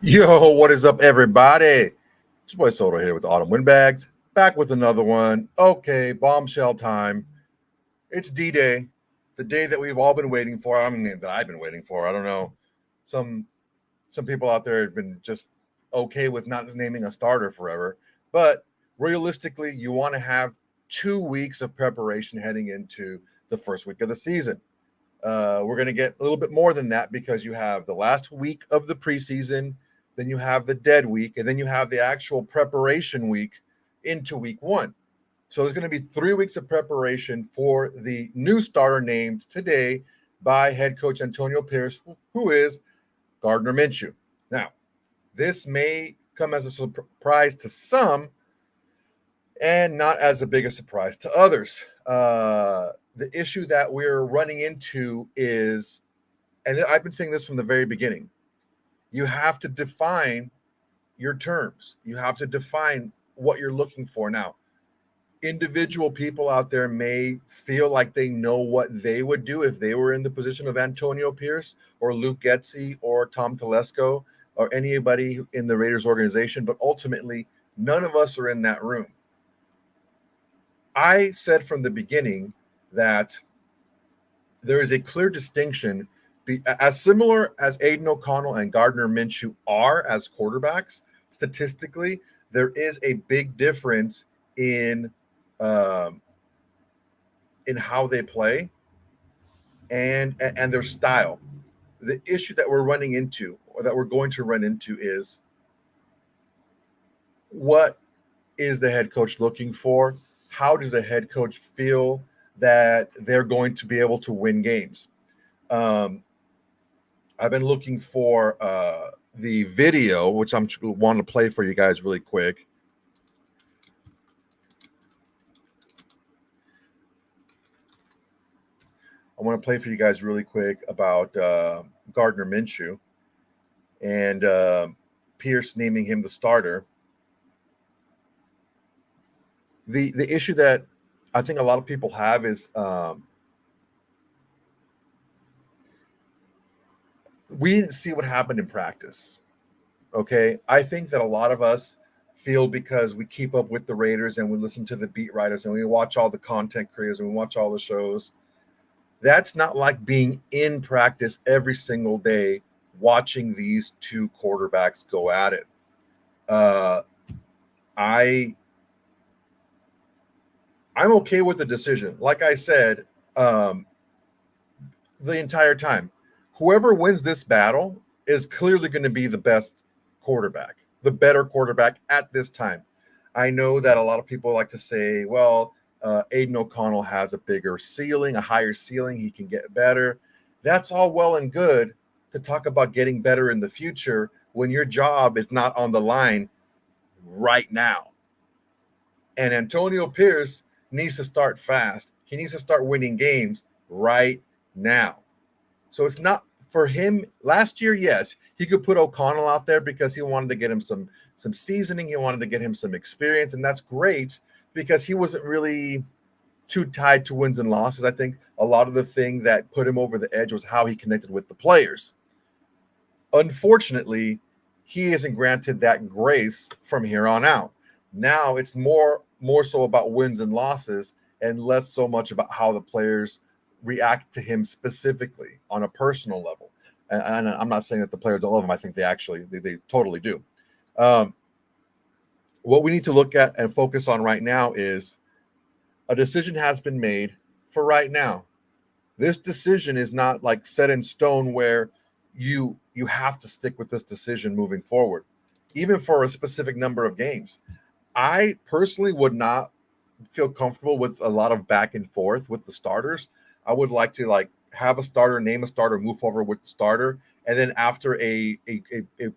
Yo, what is up, everybody? It's your boy Soto here with the Autumn Windbags, back with another one. Okay, bombshell time. It's D-Day, the day that we've all been waiting for. I mean, that I've been waiting for. I don't know. Some some people out there have been just okay with not naming a starter forever, but realistically, you want to have 2 weeks of preparation heading into the first week of the season. We're going to get a little bit more than that because you have the last week of the preseason, then you have the dead week, and then you have the actual preparation week into week one. So there's going to be 3 weeks of preparation for the new starter named today by head coach Antonio Pierce, who is Gardner Minshew. Now, this may come as a surprise to some and not as a big a surprise to others. The issue that we're running into is, and I've been saying this from the very beginning, you have to define your terms. You have to define what you're looking for. Now, individual people out there may feel like they know what they would do if they were in the position of Antonio Pierce or Luke Getsy or Tom Telesco or anybody in the Raiders organization, but ultimately, none of us are in that room. I said from the beginning that there is a clear distinction, as similar as Aiden O'Connell and Gardner Minshew are as quarterbacks. Statistically, there is a big difference in um, in how they play and their style. The issue that we're running into, or that we're going to run into, is what is the head coach looking for? How does the head coach feel that they're going to be able to win games? Um, I've been looking for the video, which I'm want to play for you guys really quick. I want to play for you guys really quick about Gardner Minshew and Pierce naming him the starter. The issue that I think a lot of people have is we didn't see what happened in practice. Okay, I think that a lot of us feel because we keep up with the Raiders and we listen to the beat writers and we watch all the content creators and we watch all the shows. That's not like being in practice every single day watching these two quarterbacks go at it. Uh, I I'm okay with the decision. Like I said, um, the entire time, whoever wins this battle is clearly going to be the best quarterback, the better quarterback at this time. I know that a lot of people like to say, well, Aiden O'Connell has a bigger ceiling, a higher ceiling. He can get better. That's all well and good to talk about getting better in the future when your job is not on the line right now. And Antonio Pierce needs to start fast. He needs to start winning games right now. So it's not for him. Last year, yes, he could put O'Connell out there because he wanted to get him some seasoning. He wanted to get him some experience, and that's great because he wasn't really too tied to wins and losses. I think a lot of the thing that put him over the edge was how he connected with the players. Unfortunately, he isn't granted that grace from here on out. Now it's more so about wins and losses and less so much about how the players react to him specifically on a personal level. And I'm not saying that the players don't love him. I think they totally do. Um, what we need to look at and focus on right now is a decision has been made for right now. This decision is not like set in stone where you have to stick with this decision moving forward, even for a specific number of games. I personally would not feel comfortable with a lot of back and forth with the starters. I would like to like have a starter, name a starter, move forward with the starter, and then after a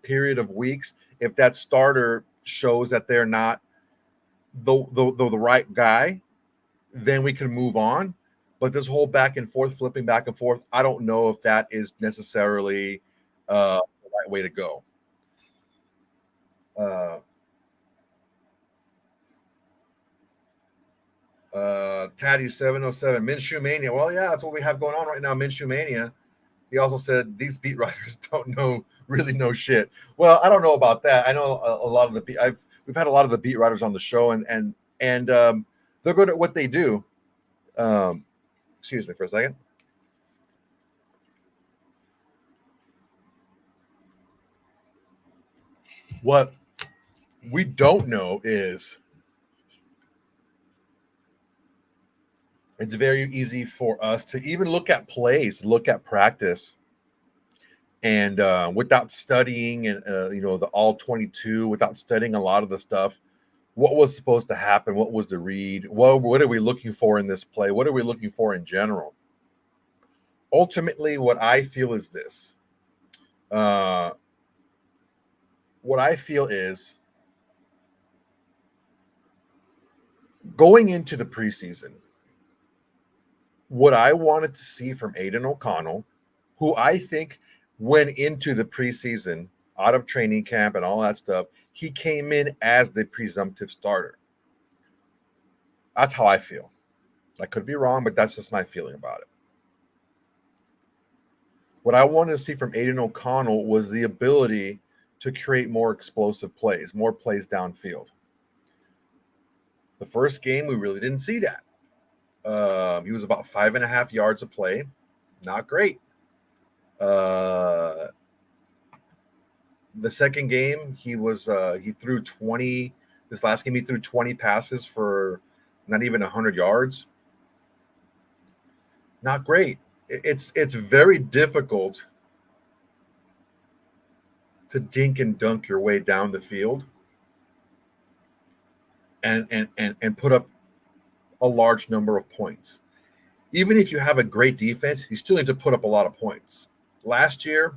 period of weeks, if that starter shows that they're not the right guy, then we can move on. But this whole back and forth, flipping back and forth, I don't know if that is necessarily the right way to go. Uh, Tatty 707 Minshew Mania. Well, yeah, that's what we have going on right now. Minshew Mania. He also said these beat writers don't know really know shit. Well, I don't know about that. I know a lot of we've had a lot of the beat writers on the show, and they're good at what they do. Um, excuse me for a second. What we don't know is it's very easy for us to even look at plays, look at practice, and without studying and the all 22, without studying a lot of the stuff, what was supposed to happen, what was the read, what are we looking for in this play, what are we looking for in general. Ultimately, what I feel is this. Uh, what I feel is going into the preseason, what I wanted to see from Aiden O'Connell, who I think went into the preseason out of training camp and all that stuff, he came in as the presumptive starter. That's how I feel. I could be wrong, but that's just my feeling about it. What I wanted to see from Aiden O'Connell was the ability to create more explosive plays, more plays downfield. The first game, we really didn't see that. He was about 5.5 yards a play. Not great. The second game, he threw 20. This last game, he threw 20 passes for not even 100 yards. Not great. It's very difficult to dink and dunk your way down the field and put up a large number of points. Even if you have a great defense, you still need to put up a lot of points. Last year,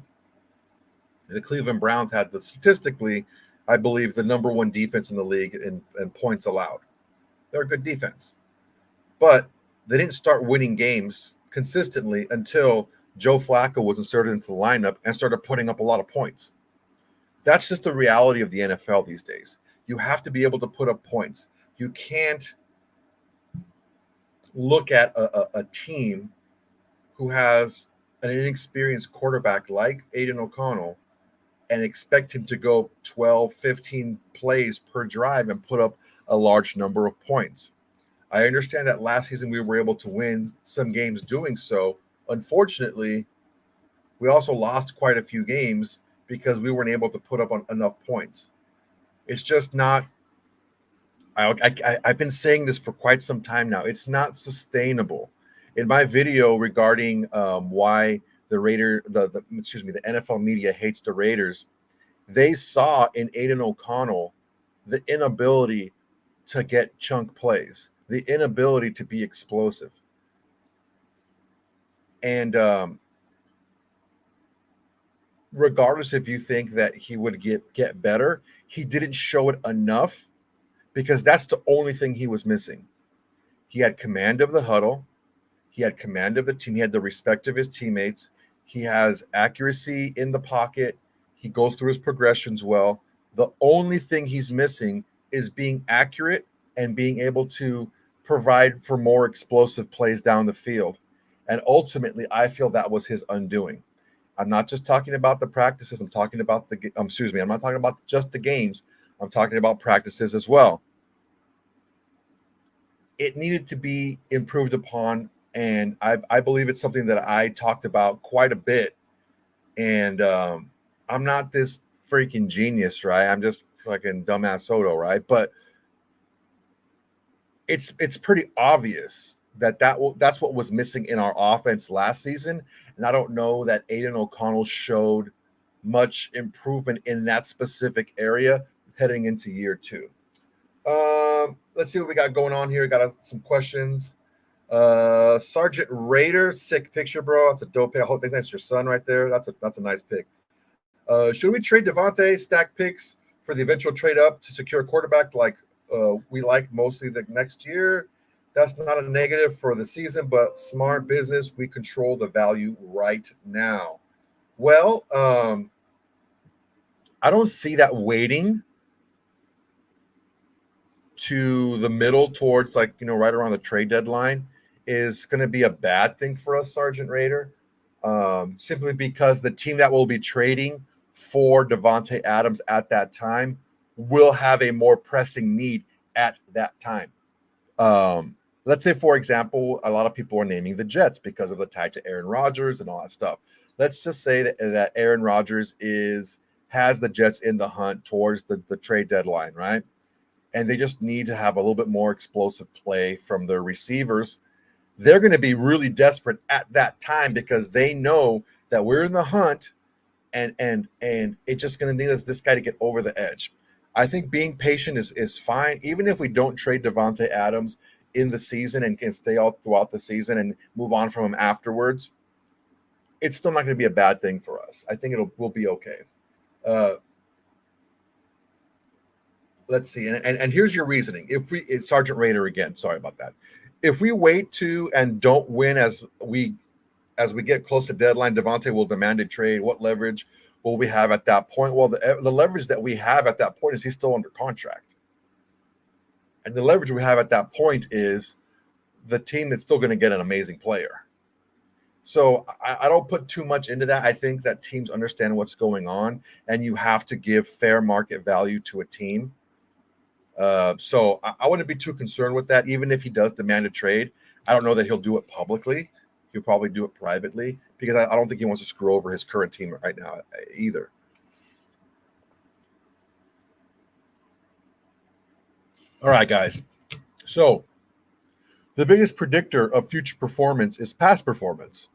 the Cleveland Browns had statistically, I believe, the number one defense in the league in points allowed. They're a good defense. But they didn't start winning games consistently until Joe Flacco was inserted into the lineup and started putting up a lot of points. That's just the reality of the NFL these days. You have to be able to put up points. You can't look at a team who has an inexperienced quarterback like Aiden O'Connell and expect him to go 12, 15 plays per drive and put up a large number of points. I understand that last season we were able to win some games doing so. Unfortunately, we also lost quite a few games because we weren't able to put up enough points. It's just not. I've been saying this for quite some time now. It's not sustainable. In my video regarding why the NFL media hates the Raiders, they saw in Aiden O'Connell the inability to get chunk plays, the inability to be explosive. And regardless if you think that he would get better, he didn't show it enough because that's the only thing he was missing. He had command of the huddle. He had command of the team. He had the respect of his teammates. He has accuracy in the pocket. He goes through his progressions well. The only thing he's missing is being accurate and being able to provide for more explosive plays down the field. And ultimately, I feel that was his undoing. I'm not just talking about the practices. I'm talking about I'm not talking about just the games. I'm talking about practices as well. It needed to be improved upon, and I believe it's something that I talked about quite a bit. And I'm not this freaking genius, right? I'm just fucking dumbass Soto, right? But it's pretty obvious that's what was missing in our offense last season, and I don't know that Aiden O'Connell showed much improvement in that specific area heading into year two. Let's see what we got going on here. Got some questions. Sergeant Raider, sick picture, bro. That's a dope pick. I think that's your son right there. That's a nice pick. Should we trade Devontae, stack picks for the eventual trade up to secure a quarterback like we like mostly the next year? That's not a negative for the season, but smart business. We control the value right now. Well, I don't see that waiting to the middle towards right around the trade deadline is going to be a bad thing for us, Sergeant Raider. Simply because the team that will be trading for Davante Adams at that time will have a more pressing need at that time. Let's say, for example, a lot of people are naming the Jets because of the tie to Aaron Rodgers and all that stuff. Let's just say that Aaron Rodgers has the Jets in the hunt towards the trade deadline, right? And they just need to have a little bit more explosive play from their receivers. They're going to be really desperate at that time because they know that we're in the hunt, and it's just going to need this guy to get over the edge. I think being patient is fine, even if we don't trade Davante Adams in the season and can stay all throughout the season and move on from him afterwards. It's still not going to be a bad thing for us. I think we'll be okay. Let's see, and here's your reasoning. It's Sergeant Raider again. Sorry about that. If we wait to and don't win as we get close to deadline, Davante will demand a trade. What leverage will we have at that point? Well, the leverage that we have at that point is he's still under contract. And the leverage we have at that point is the team that's still going to get an amazing player. So I don't put too much into that. I think that teams understand what's going on, and you have to give fair market value to a team. So I wouldn't be too concerned with that. Even if he does demand a trade, I don't know that he'll do it publicly. He'll probably do it privately because I don't think he wants to screw over his current team right now either. All right, guys. So the biggest predictor of future performance is past performance.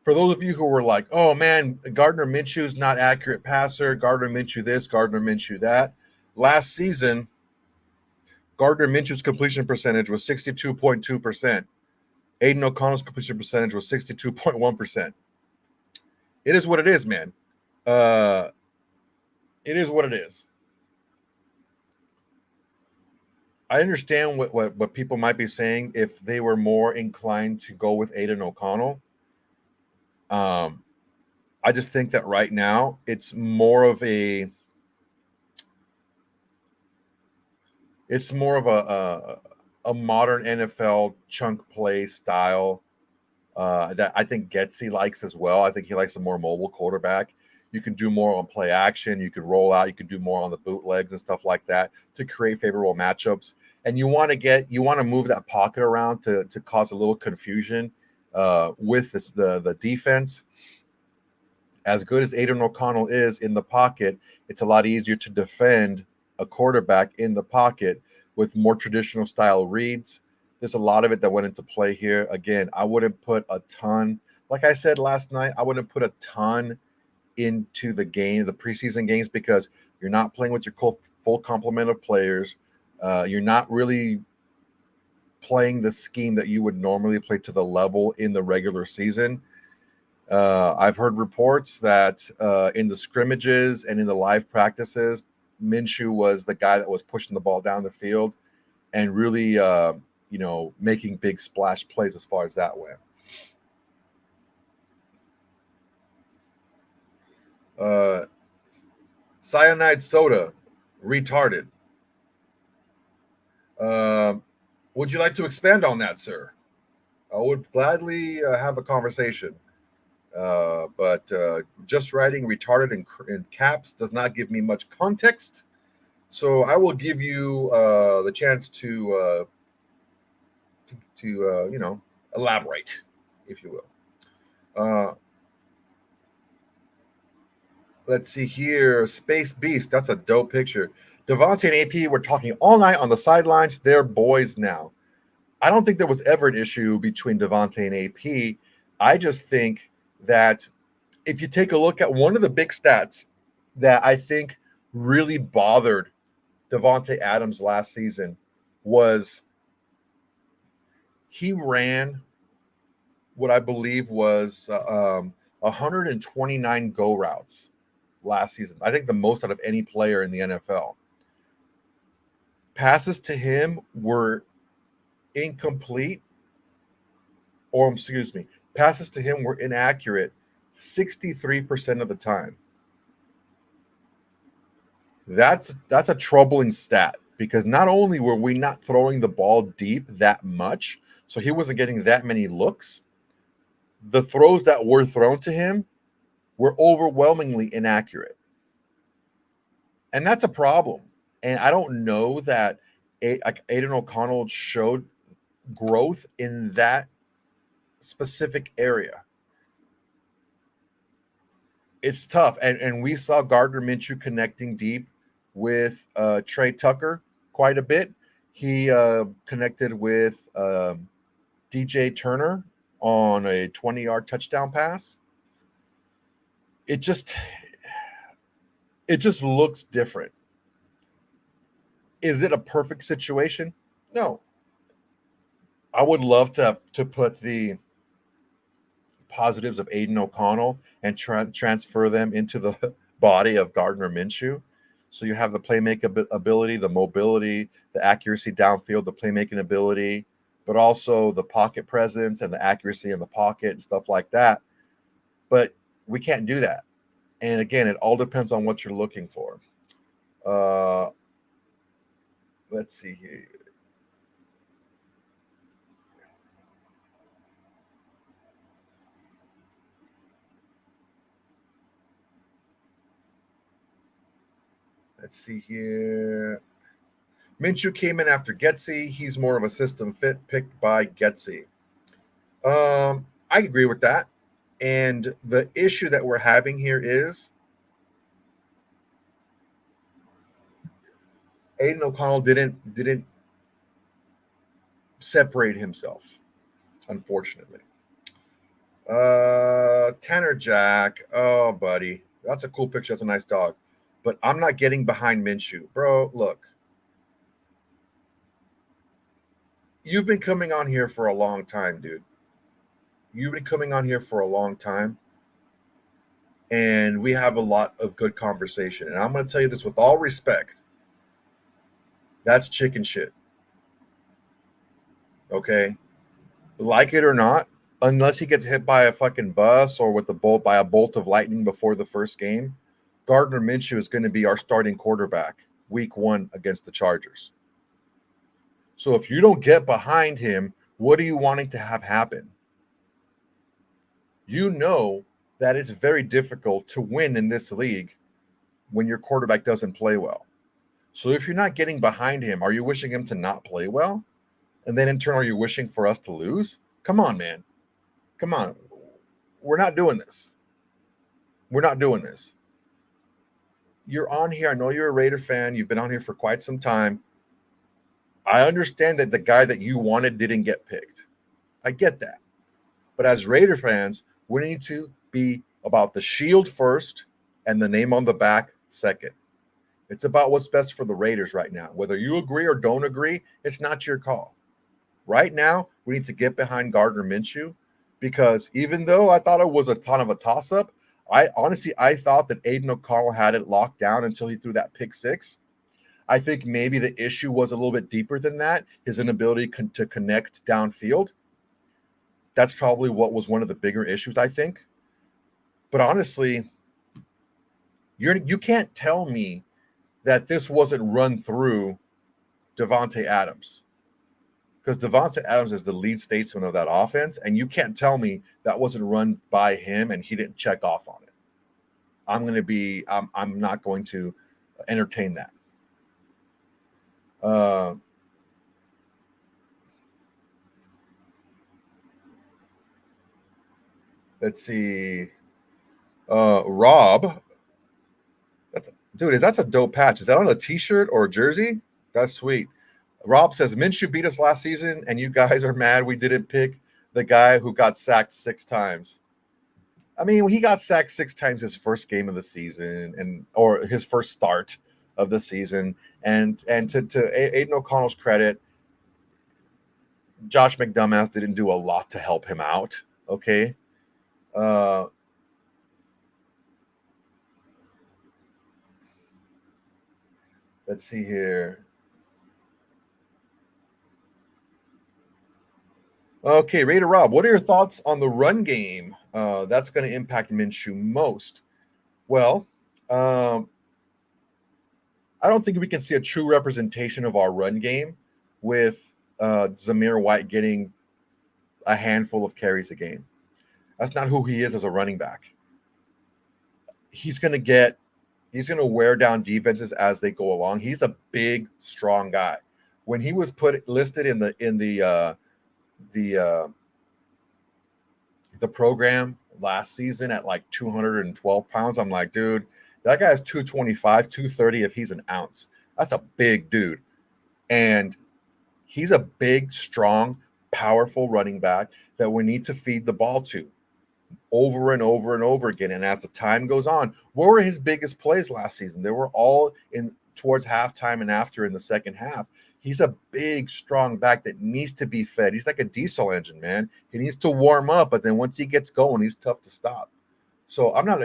For those of you who were like, oh man, Gardner Minshew's not accurate passer, Gardner Minshew this, Gardner Minshew that. Last season, Gardner Minshew's completion percentage was 62.2%. Aiden O'Connell's completion percentage was 62.1%. It is what it is, man. It is what it is. I understand what people might be saying if they were more inclined to go with Aiden O'Connell. I just think that right now it's more of a modern NFL chunk play style that I think Getsy likes as well. I think he likes a more mobile quarterback. You can do more on play action. You can roll out. You can do more on the bootlegs and stuff like that to create favorable matchups. And you want to move that pocket around to cause a little confusion with the defense. As good as Aiden O'Connell is in the pocket, it's a lot easier to defend a quarterback in the pocket with more traditional style reads. There's a lot of it that went into play here. Again, I wouldn't put a ton, like I said last night, I wouldn't put a ton into the preseason games, because you're not playing with your full complement of players. You're not really playing the scheme that you would normally play to the level in the regular season. I've heard reports that in the scrimmages and in the live practices, Minshew was the guy that was pushing the ball down the field and really, making big splash plays as far as that went. Cyanide soda, retarded. Would you like to expand on that, sir? I would gladly have a conversation. But just writing retarded in caps does not give me much context. So I will give you the chance to elaborate, if you will. Let's see here. Space Beast. That's a dope picture. Davante and AP were talking all night on the sidelines. They're boys now. I don't think there was ever an issue between Davante and AP. I just think that if you take a look at one of the big stats that I think really bothered Davante Adams last season was he ran what I believe was 129 go routes last season. I think the most out of any player in the NFL. Passes to him were incomplete, or excuse me, passes to him were inaccurate 63% of the time. That's a troubling stat, because not only were we not throwing the ball deep that much, so he wasn't getting that many looks, the throws that were thrown to him were overwhelmingly inaccurate. And that's a problem. And I don't know that Aiden O'Connell showed growth in that specific area. It's tough. And we saw Gardner Minshew connecting deep with Trey Tucker quite a bit. He connected with DJ Turner on a 20-yard touchdown pass. It just looks different. Is it a perfect situation? No. I would love to put the positives of Aiden O'Connell and transfer them into the body of Gardner Minshew. So you have the playmaking ability, the mobility, the accuracy downfield, the playmaking ability, but also the pocket presence and the accuracy in the pocket and stuff like that. But we can't do that. And again, it all depends on what you're looking for. Let's see here. Let's see here. Minshew came in after Getsy. He's more of a system fit picked by Getsy. I agree with that. And the issue that we're having here is Aiden O'Connell didn't separate himself, unfortunately. Tanner Jack. Oh, buddy. That's a cool picture. That's a nice dog. But I'm not getting behind Minshew. Bro, look. You've been coming on here for a long time, dude. You've been coming on here for a long time. And we have a lot of good conversation. And I'm going to tell you this with all respect. That's chicken shit. Okay? Like it or not, unless he gets hit by a fucking bus or with a bolt of lightning before the first game, Gardner Minshew is going to be our starting quarterback week 1 against the Chargers. So if you don't get behind him, what are you wanting to have happen? You know that it's very difficult to win in this league when your quarterback doesn't play well. So if you're not getting behind him, are you wishing him to not play well? And then in turn, are you wishing for us to lose? Come on, man. Come on. We're not doing this. We're not doing this. You're on here. I know you're a Raider fan. You've been on here for quite some time. I understand that the guy that you wanted didn't get picked. I get that. But as Raider fans, we need to be about the shield first and the name on the back second. It's about what's best for the Raiders right now. Whether you agree or don't agree, it's not your call. Right now, we need to get behind Gardner Minshew because even though I thought it was a ton of a toss-up, I thought that Aiden O'Connell had it locked down until he threw that pick six. I think maybe the issue was a little bit deeper than that, his inability to connect downfield. That's probably what was one of the bigger issues, I think. But honestly, you can't tell me that this wasn't run through Davante Adams. Because Davante Adams is the lead statesman of that offense, and you can't tell me that wasn't run by him and he didn't check off on it. I'm not going to entertain that. Let's see. Rob. Dude, that's a dope patch. Is that on a t-shirt or a jersey? That's sweet. Rob says Minshew beat us last season, and you guys are mad we didn't pick the guy who got sacked 6 times. I mean, he got sacked 6 times his first game of the season, or his first start of the season. And to Aiden O'Connell's credit, Josh McDumbass didn't do a lot to help him out. Okay. Let's see here. Okay, Raider Rob, what are your thoughts on the run game? That's going to impact Minshew most. Well, I don't think we can see a true representation of our run game with Zamir White getting a handful of carries a game. That's not who he is as a running back. he's going to wear down defenses as they go along. He's a big, strong guy. When he was listed in the the program last season at like 212 pounds, I'm like, dude, that guy's 225, 230 if he's an ounce. That's a big dude. And he's a big, strong, powerful running back that we need to feed the ball to over and over and over again. And as the time goes on, what were his biggest plays last season? They were all in towards halftime and after in the second half. He's a big, strong back that needs to be fed. He's like a diesel engine, man. He needs to warm up, but then once he gets going, he's tough to stop. So I'm not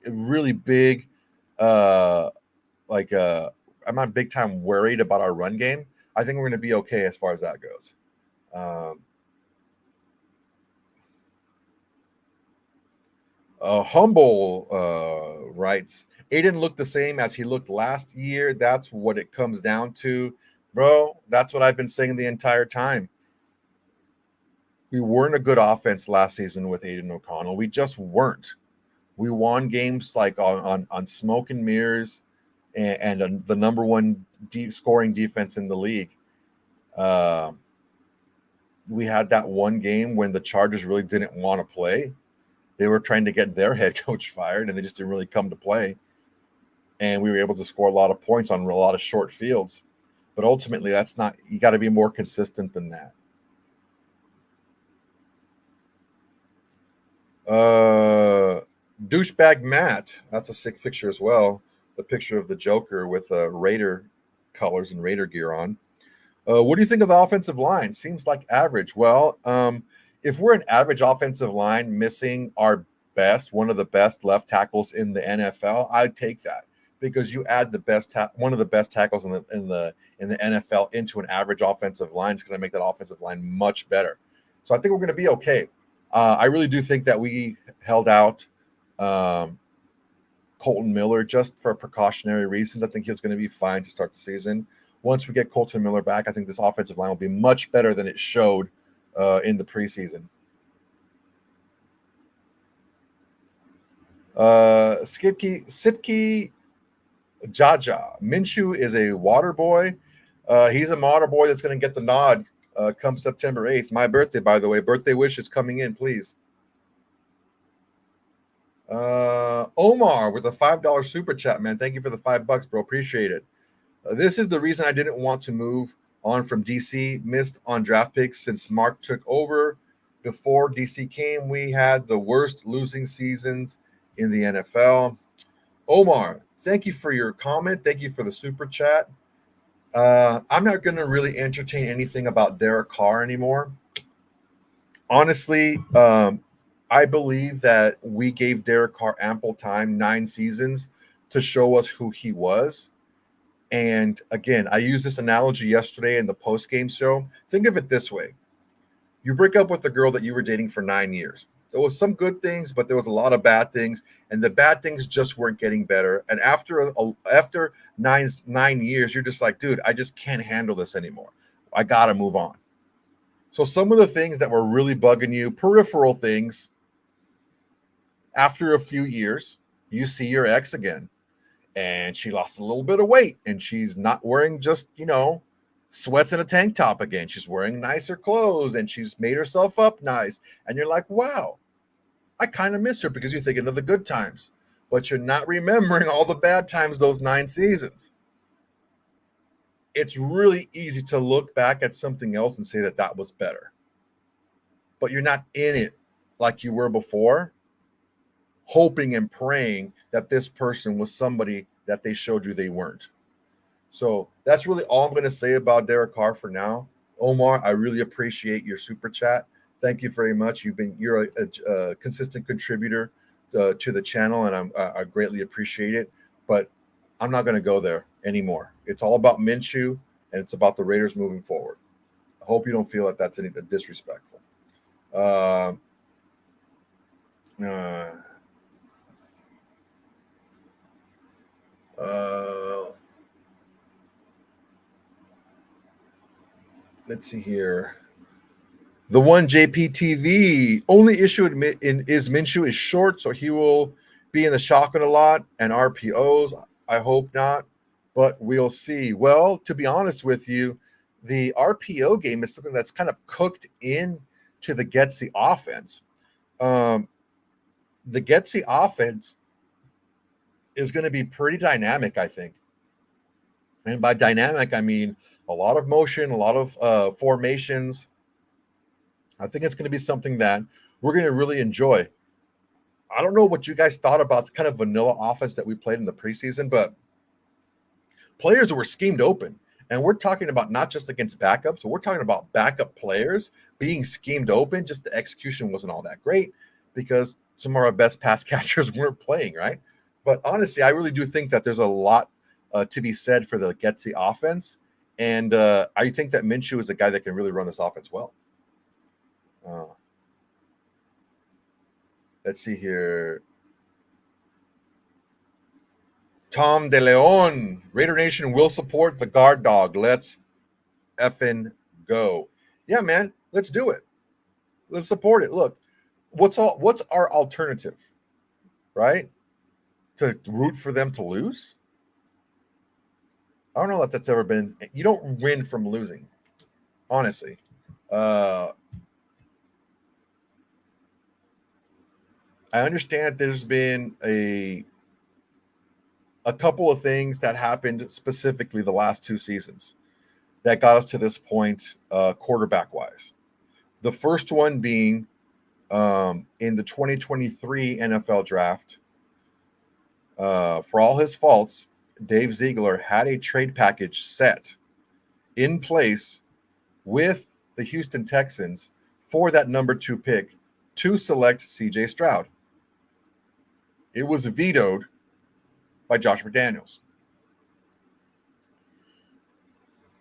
really big, uh, like I'm not big time worried about our run game. I think we're going to be okay as far as that goes. Humble writes, Aiden looked the same as he looked last year. That's what it comes down to, bro. That's what I've been saying the entire time. We weren't a good offense last season with Aiden O'Connell. We just weren't. We won games like on smoke and mirrors and the number one scoring defense in the league. We had that one game when the Chargers really didn't want to play. They were trying to get their head coach fired, and they just didn't really come to play. And we were able to score a lot of points on a lot of short fields. But ultimately, that's not – you got to be more consistent than that. Douchebag Matt, that's a sick picture as well. The picture of the Joker with Raider colors and Raider gear on. What do you think of the offensive line? Seems like average. Well, if we're an average offensive line missing our best, one of the best left tackles in the NFL, I'd take that because you add the best one of the best tackles in the NFL into an average offensive line. It's going to make that offensive line much better. So I think we're going to be okay. I really do think that we held out Colton Miller just for precautionary reasons. I think he was going to be fine to start the season. Once we get Colton Miller back, I think this offensive line will be much better than it showed in the preseason. Sipke Jaja. Minshew is a water boy. He's a water boy that's going to get the nod come September 8th. My birthday, by the way. Birthday wishes coming in, please. Omar with a $5 super chat, man. Thank you for the $5, bro. Appreciate it. This is the reason I didn't want to move on from DC. Missed on draft picks since Mark took over. Before DC came, we had the worst losing seasons in the NFL. Omar, thank you for your comment. Thank you for the super chat. I'm not going to really entertain anything about Derek Carr anymore. Honestly, I believe that we gave Derek Carr ample time, 9 seasons, to show us who he was. And again, I used this analogy yesterday in the post-game show. Think of it this way. You break up with a girl that you were dating for 9 years. There was some good things, but there was a lot of bad things, and the bad things just weren't getting better. And after 9 years, you're just like, dude, I just can't handle this anymore. I got to move on. So some of the things that were really bugging you, peripheral things, after a few years, you see your ex again. And she lost a little bit of weight, and she's not wearing just, sweats and a tank top again. She's wearing nicer clothes, and she's made herself up nice. And you're like, wow, I kind of miss her because you're thinking of the good times, but you're not remembering all the bad times those 9 seasons. It's really easy to look back at something else and say that that was better, but you're not in it like you were before, hoping and praying that this person was somebody that they showed you they weren't. So that's really all I'm going to say about Derek Carr for now. Omar, I really appreciate your super chat. Thank you very much. You're a consistent contributor to the channel, and I greatly appreciate it. But I'm not going to go there anymore. It's all about Minshew, and it's about the Raiders moving forward. I hope you don't feel that that's any disrespectful. Let's see here. The one JPTV only issue is Minshew is short, so he will be in the shotgun a lot and RPOs. I hope not, but we'll see. Well, to be honest with you, the RPO game is something that's kind of cooked in to the Getsy offense. Um, the Getsy offense is going to be pretty dynamic, I think. And by dynamic, I mean a lot of motion, a lot of formations. I think it's going to be something that we're going to really enjoy. I don't know what you guys thought about the kind of vanilla offense that we played in the preseason, but players were schemed open. And we're talking about not just against backups, but we're talking about backup players being schemed open. Just the execution wasn't all that great because some of our best pass catchers weren't playing, right? But honestly, I really do think that there's a lot to be said for the Getsy offense. And I think that Minshew is a guy that can really run this offense well. Uh, let's see here. Tom De Leon, Raider Nation will support the guard dog. Let's effing go. Yeah, man, let's do it. Let's support it. Look, what's our alternative, right? To root for them to lose? I don't know if that's ever been. You don't win from losing, honestly. I understand there's been a couple of things that happened specifically the last two seasons that got us to this point, quarterback wise. The first one being in the 2023 NFL draft. For all his faults, Dave Ziegler had a trade package set in place with the Houston Texans for that number 2 pick to select CJ Stroud. It was vetoed by Josh McDaniels.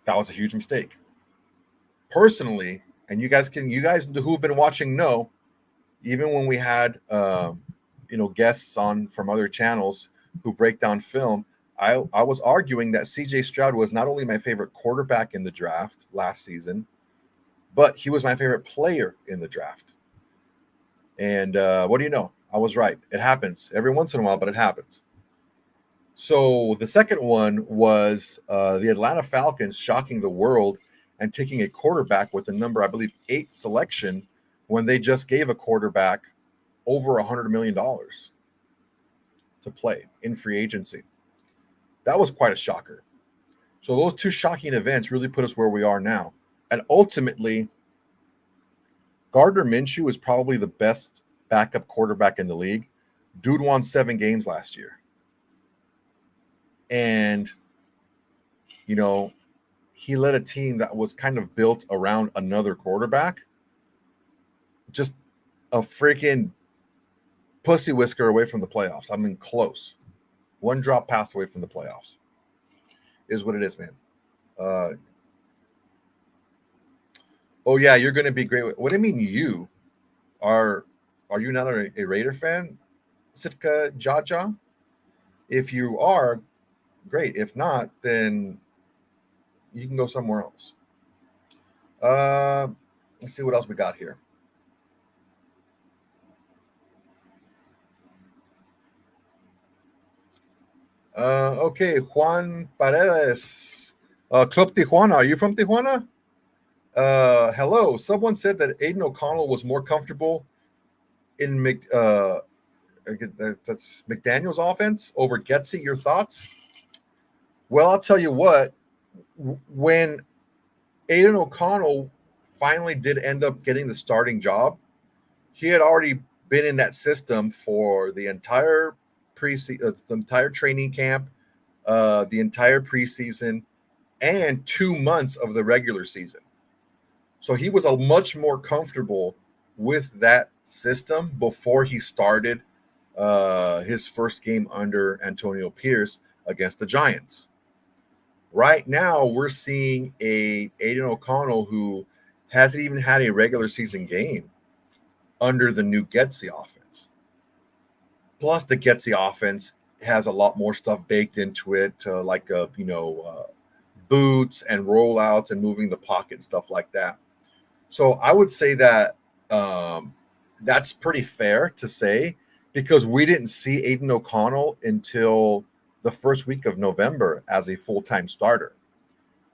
That was a huge mistake. Personally, and you guys who've been watching know, even when we had guests on from other channels who break down film, I was arguing that CJ Stroud was not only my favorite quarterback in the draft last season, but he was my favorite player in the draft. And what do you know? I was right. It happens every once in a while, but it happens. So the second one was the Atlanta Falcons shocking the world and taking a quarterback with the number, I believe, 8 selection when they just gave a quarterback over $100 million to play in free agency. That was quite a shocker. So those two shocking events really put us where we are now. And ultimately, Gardner Minshew is probably the best backup quarterback in the league. Dude won 7 games last year. And, he led a team that was kind of built around another quarterback. Just a freaking pussy whisker away from the playoffs. I mean, close. One drop pass away from the playoffs is what it is, man. Oh yeah, you're going to be great. What do you mean you are you not a Raider fan, Sitka Jaja? If you are, great. If not, then you can go somewhere else. Let's see what else we got here. Okay, Juan Paredes, Club Tijuana. Are you from Tijuana? Hello. Someone said that Aiden O'Connell was more comfortable in that's McDaniel's offense over Getsy. Your thoughts? Well, I'll tell you what. When Aiden O'Connell finally did end up getting the starting job, he had already been in that system for the entire the entire training camp, the entire preseason, and 2 months of the regular season. So he was a much more comfortable with that system before he started his first game under Antonio Pierce against the Giants. Right now, we're seeing a Aiden O'Connell who hasn't even had a regular season game under the new Getsy offense. Plus, the Getsy offense has a lot more stuff baked into it, like boots and rollouts and moving the pocket, stuff like that. So I would say that that's pretty fair to say because we didn't see Aiden O'Connell until the first week of November as a full-time starter.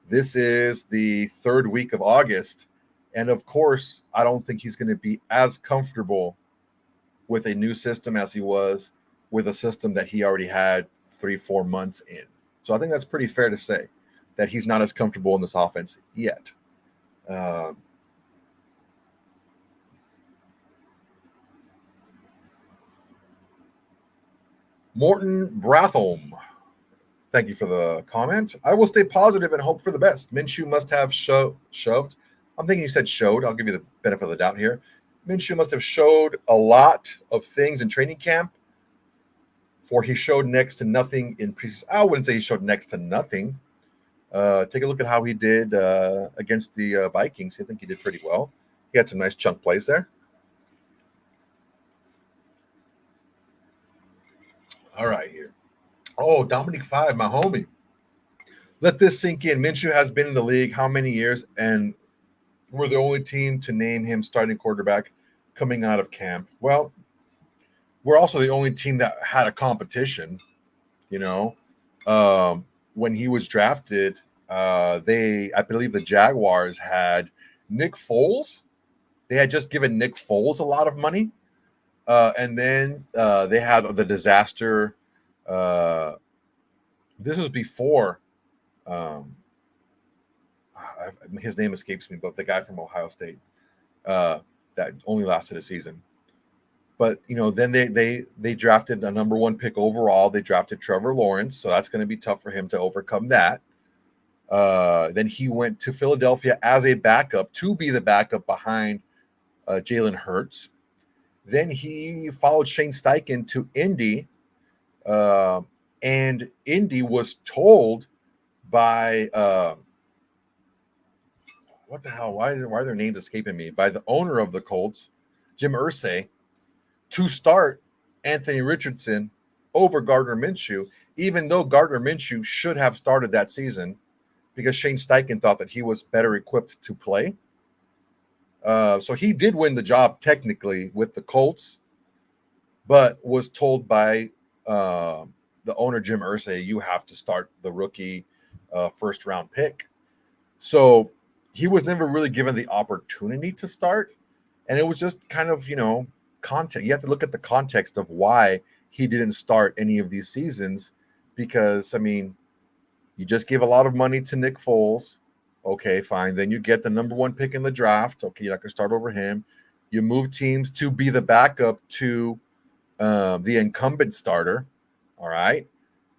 This is the third week of August. And of course, I don't think he's going to be as comfortable with a new system as he was with a system that he already had 3-4 months in. So I think that's pretty fair to say that he's not as comfortable in this offense yet. Morton Brathholm, thank you for the comment. I will stay positive and hope for the best. Minshew must have shoved. I'm thinking you said showed. I'll give you the benefit of the doubt here. Minshew must have showed a lot of things in training camp, for he showed next to nothing in preseason. I wouldn't say he showed next to nothing. Take a look at how he did against the Vikings. I think he did pretty well. He had some nice chunk plays there. All right, here. Oh, Dominic 5, my homie. Let this sink in. Minshew has been in the league how many years? And we're the only team to name him starting quarterback coming out of camp. Well, we're also the only team that had a competition. You know, when he was drafted, I believe the Jaguars had Nick Foles. They had just given Nick Foles a lot of money. And then they had the disaster. This was before. His name escapes me, but the guy from Ohio State that only lasted a season. But then they drafted a number 1 pick overall. They drafted Trevor Lawrence, so that's going to be tough for him to overcome that. Then he went to Philadelphia as a backup to be the backup behind Jalen Hurts. Then he followed Shane Steichen to Indy, and Indy was told by what the hell? Why are their names escaping me? By the owner of the Colts, Jim Irsay, to start Anthony Richardson over Gardner Minshew, even though Gardner Minshew should have started that season because Shane Steichen thought that he was better equipped to play. So he did win the job technically with the Colts, but was told by the owner, Jim Irsay, you have to start the rookie first-round pick. So he was never really given the opportunity to start, and it was just kind of, context. You have to look at the context of why he didn't start any of these seasons, because, you just gave a lot of money to Nick Foles. Okay, fine. Then you get the number 1 pick in the draft. Okay, you're not going to start over him. You move teams to be the backup to the incumbent starter. All right.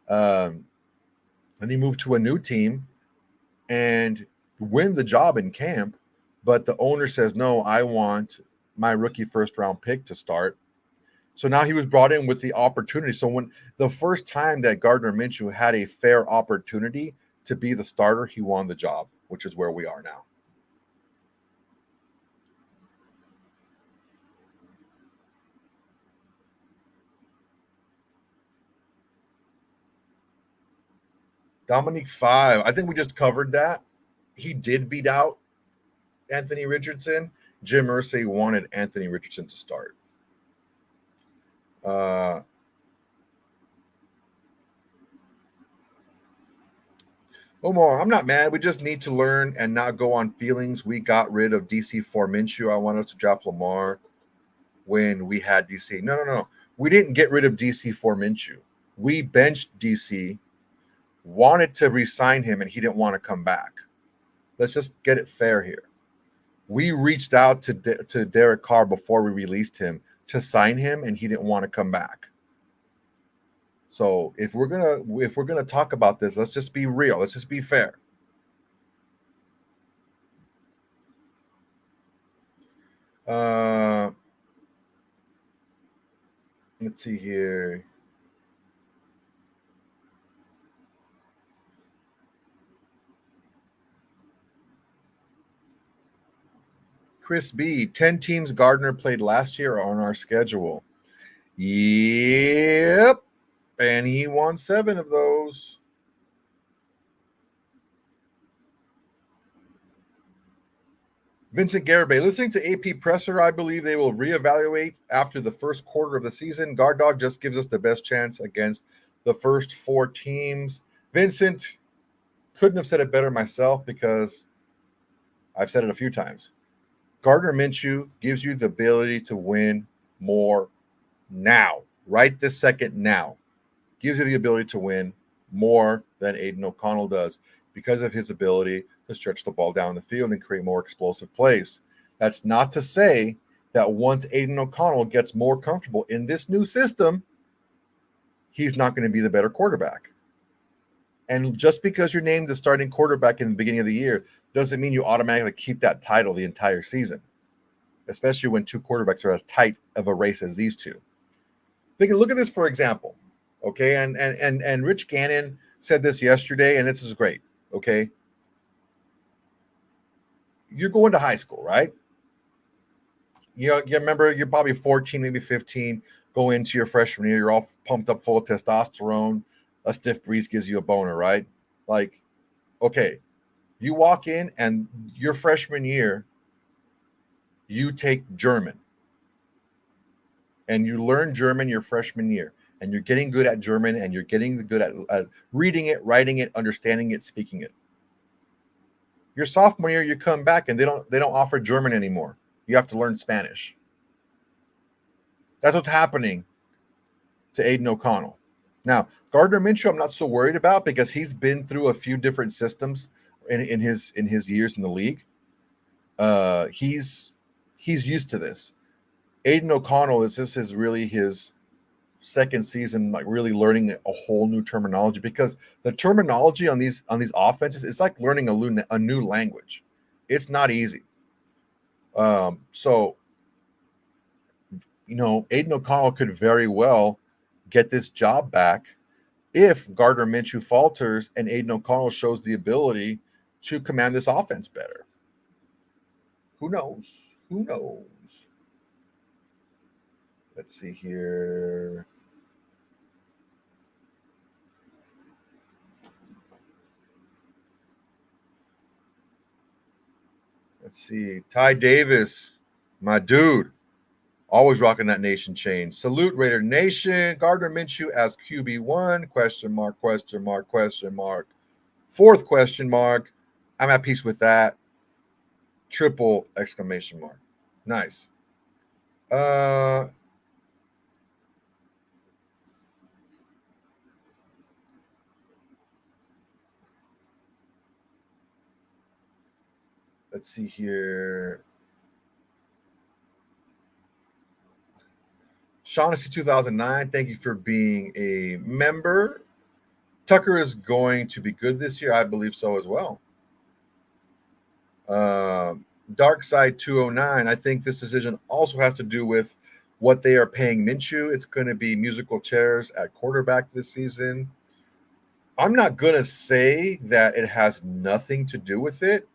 Then you move to a new team and win the job in camp, but the owner says, no, I want my rookie first-round pick to start. So now he was brought in with the opportunity. So when the first time that Gardner Minshew had a fair opportunity to be the starter, he won the job, which is where we are now. Dominic 5, I think we just covered that. He did beat out Anthony Richardson. Jim Irsay wanted Anthony Richardson to start. Omar, I'm not mad. We just need to learn and not go on feelings. We got rid of DC for Minshew. I wanted to draft Lamar when we had DC. No. We didn't get rid of DC for Minshew. We benched DC, wanted to re-sign him, and he didn't want to come back. Let's just get it fair here. We reached out to Derek Carr before we released him to sign him, and he didn't want to come back. So if we're gonna talk about this, let's just be real. Let's just be fair. Let's see here. Chris B, 10 teams Gardner played last year are on our schedule. Yep. And he won 7 of those. Vincent Garibay, listening to AP Presser, I believe they will reevaluate after the first quarter of the season. Guard Dog just gives us the best chance against the first 4 teams. Vincent, couldn't have said it better myself because I've said it a few times. Gardner Minshew gives you the ability to win more now, right this second now. Gives you the ability to win more than Aiden O'Connell does because of his ability to stretch the ball down the field and create more explosive plays. That's not to say that once Aiden O'Connell gets more comfortable in this new system, he's not going to be the better quarterback. And just because you're named the starting quarterback in the beginning of the year doesn't mean you automatically keep that title the entire season, especially when 2 quarterbacks are as tight of a race as these two. Look at this for example. Okay, and Rich Gannon said this yesterday, and this is great. Okay, you're going to high school, right? You remember you're probably 14, maybe 15, go into your freshman year, you're all pumped up full of testosterone, a stiff breeze gives you a boner, right? Like, okay, you walk in and your freshman year, you take German. And you learn German your freshman year. And you're getting good at German and you're getting good at reading it, writing it, understanding it, speaking it. Your sophomore year, you come back and they don't offer German anymore. You have to learn Spanish. That's what's happening to Aiden O'Connell. Now, Gardner Minshew, I'm not so worried about because he's been through a few different systems in his years in the league. He's used to this. Aiden O'Connell is really his second season, like really learning a whole new terminology because the terminology on these offenses is like learning a new language. It's not easy. So Aiden O'Connell could very well get this job back if Gardner Minshew falters and Aiden O'Connell shows the ability to command this offense better. Who knows? Who knows? Let's see here. Let's see. Ty Davis, my dude, always rocking that nation chain. Salute Raider Nation. Gardner Minshew as QB1, question mark, question mark, question mark. 4th question mark. I'm at peace with that. Triple exclamation mark. Nice. Let's see here. Shaughnessy 2009, thank you for being a member. Tucker is going to be good this year. I believe so as well. Dark Side 209, I think this decision also has to do with what they are paying Minshew. It's going to be musical chairs at quarterback this season. I'm not going to say that it has nothing to do with it,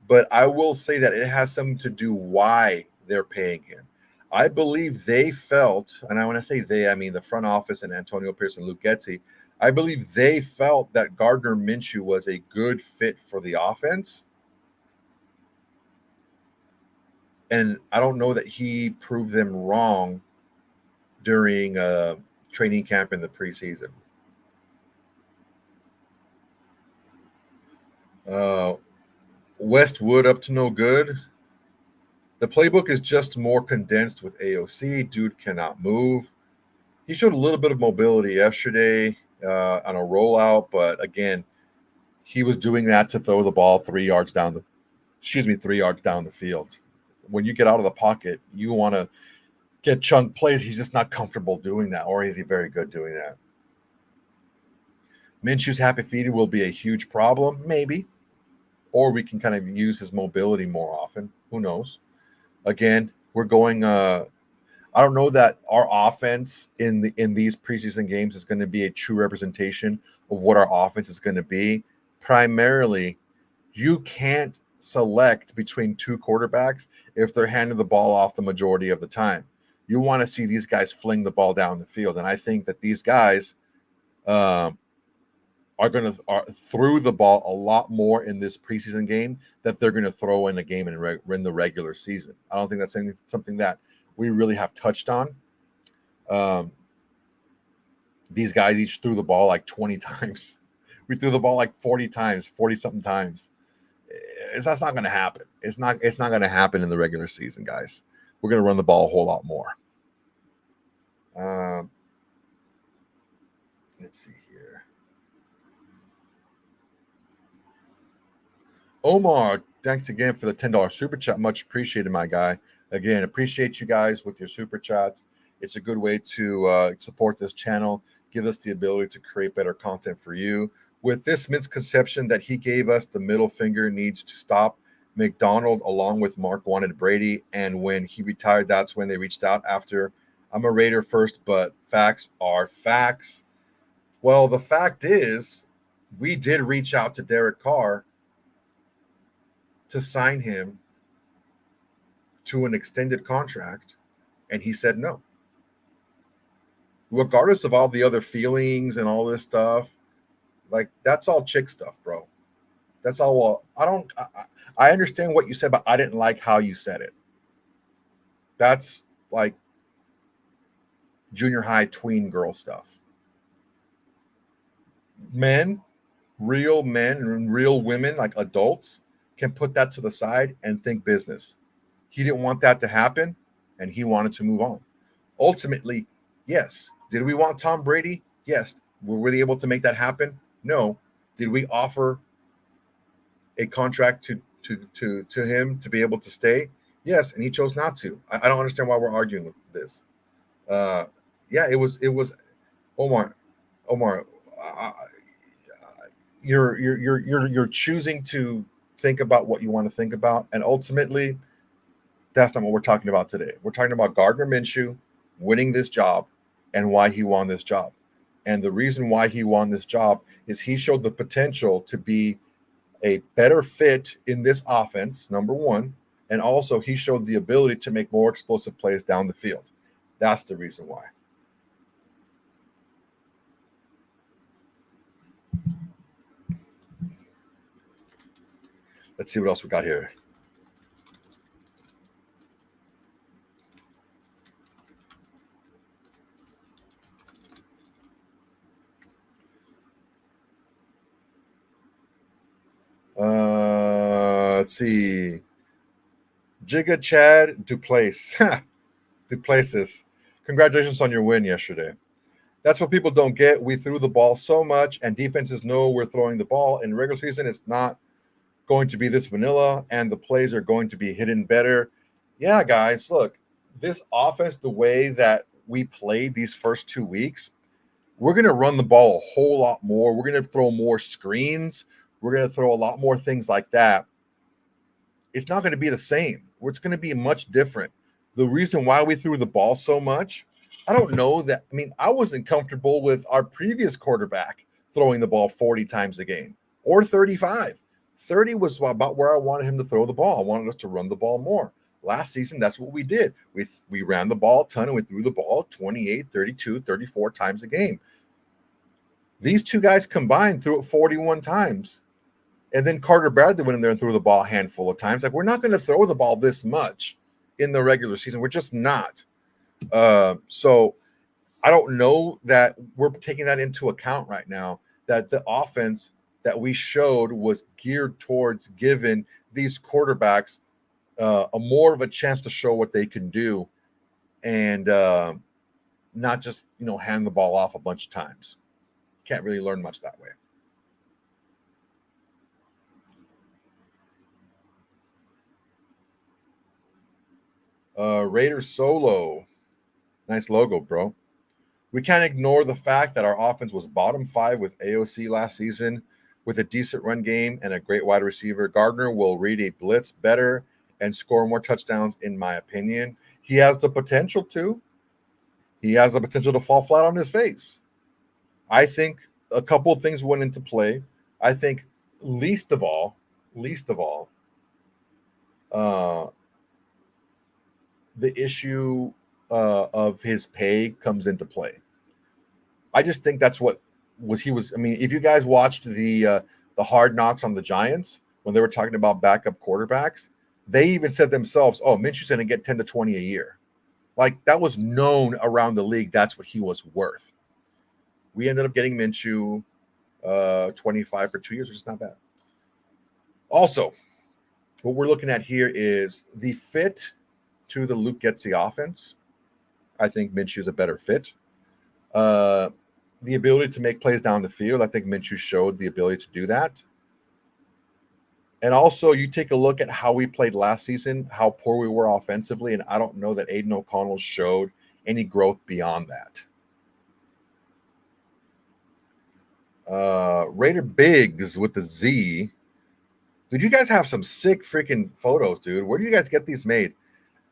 but I will say that it has something to do why they're paying him. I believe they felt, and I want to say they, I mean the front office and Antonio Pierce and Luke Getsy, I believe they felt that Gardner Minshew was a good fit for the offense. And I don't know that he proved them wrong during training camp in the preseason. Westwood up to no good. The playbook is just more condensed with AOC. Dude cannot move. He showed a little bit of mobility yesterday on a rollout, but again, he was doing that to throw the ball 3 yards down the field. When you get out of the pocket, you want to get chunk plays. He's just not comfortable doing that, or is he very good doing that? Minshew's happy feet will be a huge problem, maybe, or we can kind of use his mobility more often. Who knows? Again, we're going. I don't know that our offense in these preseason games is going to be a true representation of what our offense is going to be. Primarily, you can't select between 2 quarterbacks if they're handing the ball off the majority of the time. You want to see these guys fling the ball down the field, and I think that these guys are threw the ball a lot more in this preseason game that they're going to throw in a game in the regular season. I don't think that's something that we really have touched on. These guys each threw the ball like 20 times. We threw the ball like 40 times, 40 something times. That's not going to happen. It's not going to happen in the regular season, guys. We're going to run the ball a whole lot more. Let's see here. Omar, thanks again for the $10 super chat. Much appreciated, my guy. Again, appreciate you guys with your super chats. It's a good way to support this channel, give us the ability to create better content for you. With this misconception that he gave us, the middle finger needs to stop. McDonald, along with Mark, wanted Brady, and when he retired, that's when they reached out after. I'm a Raider first, but facts are facts. Well, the fact is, we did reach out to Derek Carr to sign him to an extended contract, and he said no. Regardless of all the other feelings and all this stuff, like, that's all chick stuff, bro. That's all. Well, I understand what you said, but I didn't like how you said it. That's like junior high tween girl stuff. Men, real men and real women, like adults, can put that to the side and think business. He didn't want that to happen, and he wanted to move on. Ultimately, yes. Did we want Tom Brady? Yes. Were we able to make that happen? No. Did we offer a contract to him to be able to stay? Yes, and he chose not to. I don't understand why we're arguing with this. Yeah, it was Omar. You're choosing to think about what you want to think about, and ultimately, that's not what we're talking about today. We're talking about Gardner Minshew winning this job and why he won this job. And the reason why he won this job is he showed the potential to be a better fit in this offense, number one, and also he showed the ability to make more explosive plays down the field. That's the reason why. Let's see what else we got here. Let's see. Jigga Chad Duplessis. Congratulations on your win yesterday. That's what people don't get. We threw the ball so much, and defenses know we're throwing the ball. In regular season, it's not going to be this vanilla, and the plays are going to be hidden better. Yeah, guys, look, this offense, the way that we played these first 2 weeks, we're going to run the ball a whole lot more. We're going to throw more screens. We're going to throw a lot more things like that. It's not going to be the same. It's going to be much different. The reason why we threw the ball so much, I don't know that. I mean, I wasn't comfortable with our previous quarterback throwing the ball 40 times a game or 35. 30 was about where I wanted him to throw the ball. I wanted us to run the ball more. Last season, that's what we did. We ran the ball a ton, and we threw the ball 28, 32, 34 times a game. These two guys combined threw it 41 times. And then Carter Bradley went in there and threw the ball a handful of times. Like, we're not going to throw the ball this much in the regular season. We're just not. So I don't know that we're taking that into account right now, that the offense that we showed was geared towards giving these quarterbacks a more of a chance to show what they can do, and not just, hand the ball off a bunch of times. Can't really learn much that way. Raider Solo. Nice logo, bro. We can't ignore the fact that our offense was bottom 5 with AOC last season. With a decent run game and a great wide receiver, Gardner will read a blitz better and score more touchdowns, in my opinion. He has the potential to. He has the potential to fall flat on his face. I think a couple of things went into play. I think least of all, the issue of his pay comes into play. I just think that's what I mean, if you guys watched the Hard Knocks on the Giants when they were talking about backup quarterbacks, they even said themselves, "Oh, Minshew's going to get 10 to 20 a year." Like that was known around the league. That's what he was worth. We ended up getting Minshew 25 for 2 years, which is not bad. Also, what we're looking at here is the fit to the Luke Getsy offense. I think Minshew is a better fit. The ability to make plays down the field, I think Minshew showed the ability to do that. And also, you take a look at how we played last season, how poor we were offensively, and I don't know that Aiden O'Connell showed any growth beyond that. Raider Biggs with the Z. Dude, you guys have some sick freaking photos, dude. Where do you guys get these made?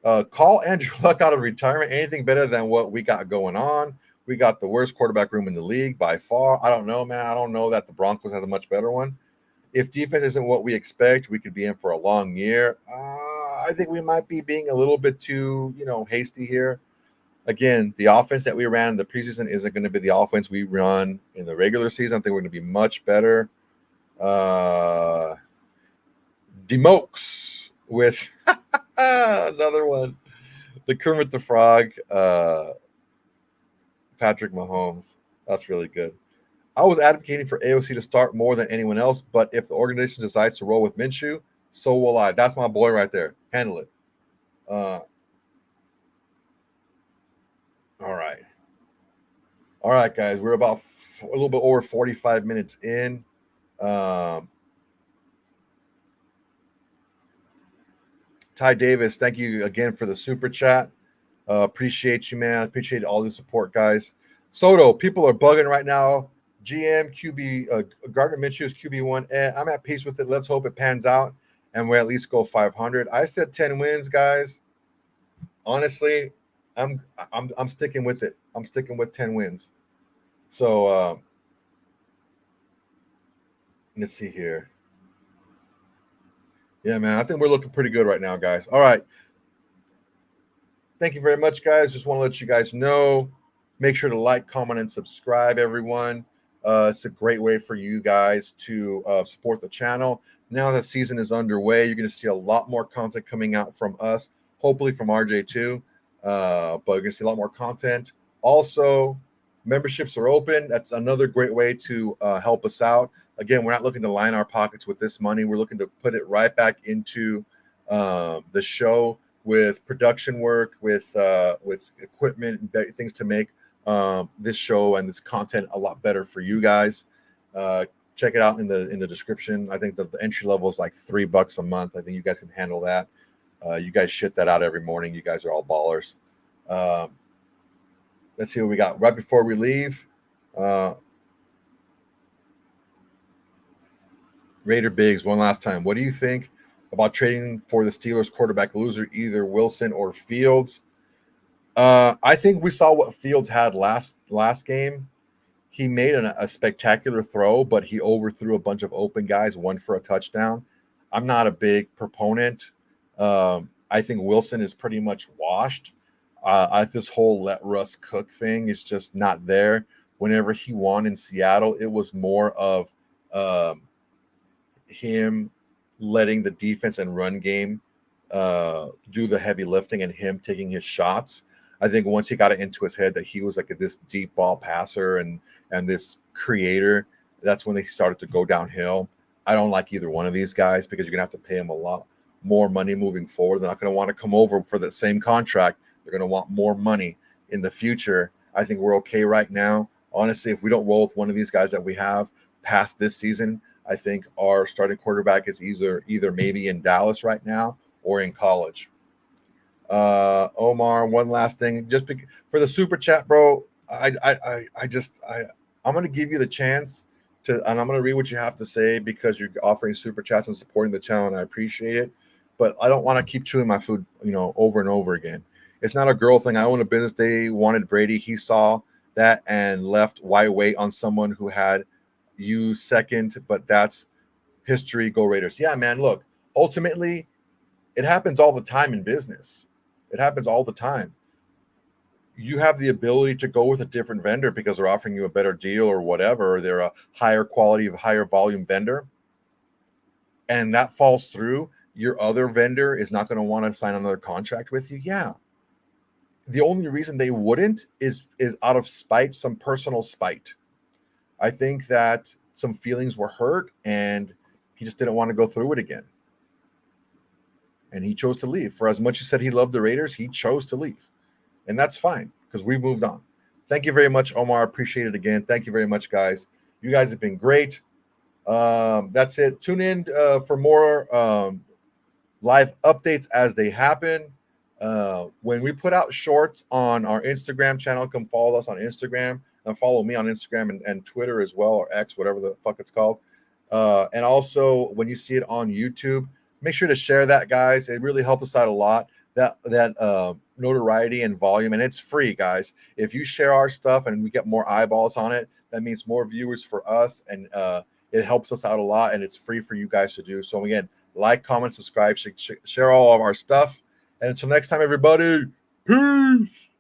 Call Andrew Luck out of retirement. Anything better than what we got going on? We got the worst quarterback room in the league by far. I don't know, man. I don't know that the Broncos have a much better one. If defense isn't what we expect, we could be in for a long year. I think we might be being a little bit too, hasty here. Again, the offense that we ran in the preseason isn't going to be the offense we run in the regular season. I think we're going to be much better. Demokes with another one. The Kermit the Frog, Patrick Mahomes. That's really good. I was advocating for AOC to start more than anyone else, but if the organization decides to roll with Minshew, so will I. That's my boy right there. Handle it. All right. All right, guys. We're about a little bit over 45 minutes in. Ty Davis, thank you again for the super chat. Appreciate you, man. Appreciate all the support, guys. Soto, people are bugging right now. GM, QB, Gardner Minshew is QB1. I'm at peace with it. Let's hope it pans out and we at least go 500. I said 10 wins, guys. Honestly, I'm sticking with it. I'm sticking with 10 wins. So let's see here. Yeah, man, I think we're looking pretty good right now, guys. All right. Thank you very much, guys. Just want to let you guys know. Make sure to like, comment, and subscribe, everyone. It's a great way for you guys to support the channel. Now that season is underway, you're going to see a lot more content coming out from us, hopefully from RJ too. But you're going to see a lot more content. Also, memberships are open. That's another great way to help us out. Again, we're not looking to line our pockets with this money. We're looking to put it right back into the show with production work, with equipment and things to make this show and this content a lot better for you guys. Check it out in the description. I think the entry level is like $3 a month. I think you guys can handle that. You guys shit that out every morning. You guys are all ballers. Let's see what we got right before we leave. Raider Biggs, one last time. What do you think about trading for the Steelers quarterback loser, either Wilson or Fields? I think we saw what Fields had last game. He made a spectacular throw, but he overthrew a bunch of open guys, one for a touchdown. I'm not a big proponent. I think Wilson is pretty much washed. This whole let Russ cook thing is just not there. Whenever he won in Seattle, it was more of him letting the defense and run game do the heavy lifting and him taking his shots. I think once he got it into his head that he was like this deep ball passer and this creator, that's when they started to go downhill. I don't like either one of these guys because you're going to have to pay them a lot more money moving forward. They're not going to want to come over for the same contract. They're going to want more money in the future. I think we're okay right now. Honestly, if we don't roll with one of these guys that we have past this season, I think our starting quarterback is either maybe in Dallas right now or in college. Omar, one last thing, just for the super chat, bro. I'm going to give you the chance to, and I'm going to read what you have to say because you're offering super chats and supporting the channel, and I appreciate it. But I don't want to keep chewing my food, over and over again. It's not a girl thing. I own a business. They wanted Brady. He saw that and left. Why wait on someone who had you second? But that's history. Go Raiders. Yeah, man. Look, ultimately, it happens all the time in business. It happens all the time. you have the ability to go with a different vendor because they're offering you a better deal or whatever, or they're a higher quality, higher volume vendor, and that falls through, your other vendor is not going to want to sign another contract with you. Yeah. The only reason they wouldn't is out of spite, some personal spite. I think that some feelings were hurt and he just didn't want to go through it again. And he chose to leave. For as much as he said he loved the Raiders, he chose to leave. And that's fine because we've moved on. Thank you very much, Omar. Appreciate it again. Thank you very much, guys. You guys have been great. That's it. Tune in for more live updates as they happen. When we put out shorts on our Instagram channel, come follow us on Instagram and follow me on Instagram and Twitter as well, or X, whatever the fuck it's called. And also when you see it on YouTube, make sure to share that, guys. It really helps us out a lot. That notoriety and volume, and it's free, guys. If you share our stuff and we get more eyeballs on it, that means more viewers for us, and it helps us out a lot, and it's free for you guys to do. So again, like, comment, subscribe, share all of our stuff. And until next time, everybody, peace.